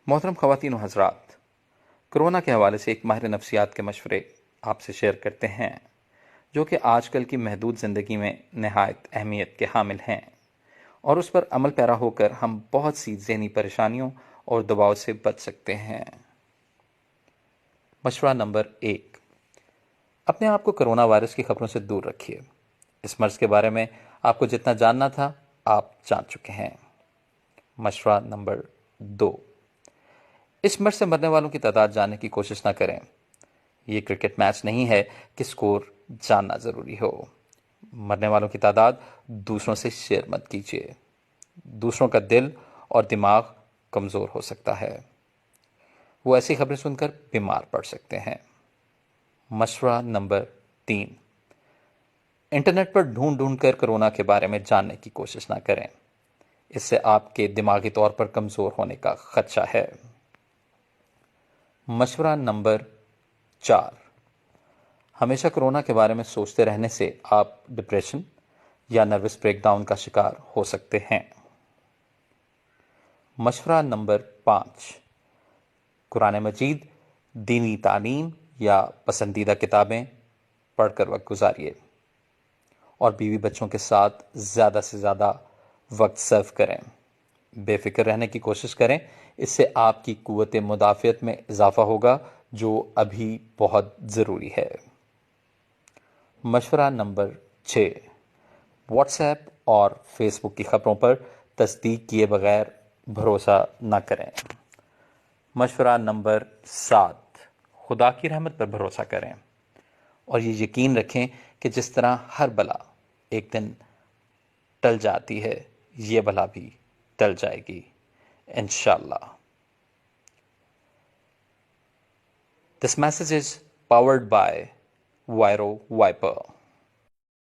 محترم خواتین و حضرات، کرونا کے حوالے سے ایک ماہر نفسیات کے مشورے آپ سے شیئر کرتے ہیں جو کہ آج کل کی محدود زندگی میں نہایت اہمیت کے حامل ہیں، اور اس پر عمل پیرا ہو کر ہم بہت سی ذہنی پریشانیوں اور دباؤ سے بچ سکتے ہیں۔ مشورہ نمبر 1، اپنے آپ کو کرونا وائرس کی خبروں سے دور رکھیے۔ اس مرض کے بارے میں آپ کو جتنا جاننا تھا آپ جان چکے ہیں۔ مشورہ نمبر 2، اس مرض سے مرنے والوں کی تعداد جاننے کی کوشش نہ کریں۔ یہ کرکٹ میچ نہیں ہے کہ سکور جاننا ضروری ہو۔ مرنے والوں کی تعداد دوسروں سے شیئر مت کیجیے۔ دوسروں کا دل اور دماغ کمزور ہو سکتا ہے، وہ ایسی خبریں سن کر بیمار پڑ سکتے ہیں۔ مشورہ نمبر 3، انٹرنیٹ پر ڈھونڈ ڈھونڈ کر کرونا کے بارے میں جاننے کی کوشش نہ کریں، اس سے آپ کے دماغی طور پر کمزور ہونے کا خدشہ ہے۔ مشورہ نمبر 4، ہمیشہ کرونا کے بارے میں سوچتے رہنے سے آپ ڈپریشن یا نروس بریک ڈاؤن کا شکار ہو سکتے ہیں۔ مشورہ نمبر 5، قرآن مجید، دینی تعلیم یا پسندیدہ کتابیں پڑھ کر وقت گزاریے، اور بیوی بچوں کے ساتھ زیادہ سے زیادہ وقت صرف کریں۔ بے فکر رہنے کی کوشش کریں، اس سے آپ کی قوت مدافعت میں اضافہ ہوگا جو ابھی بہت ضروری ہے۔ مشورہ نمبر 6، واٹس ایپ اور فیس بک کی خبروں پر تصدیق کیے بغیر بھروسہ نہ کریں۔ مشورہ نمبر 7، خدا کی رحمت پر بھروسہ کریں اور یہ یقین رکھیں کہ جس طرح ہر بلا ایک دن ٹل جاتی ہے، یہ بلا بھی ٹل جائے گی انشاءاللہ۔ This message is powered by Viro Viper.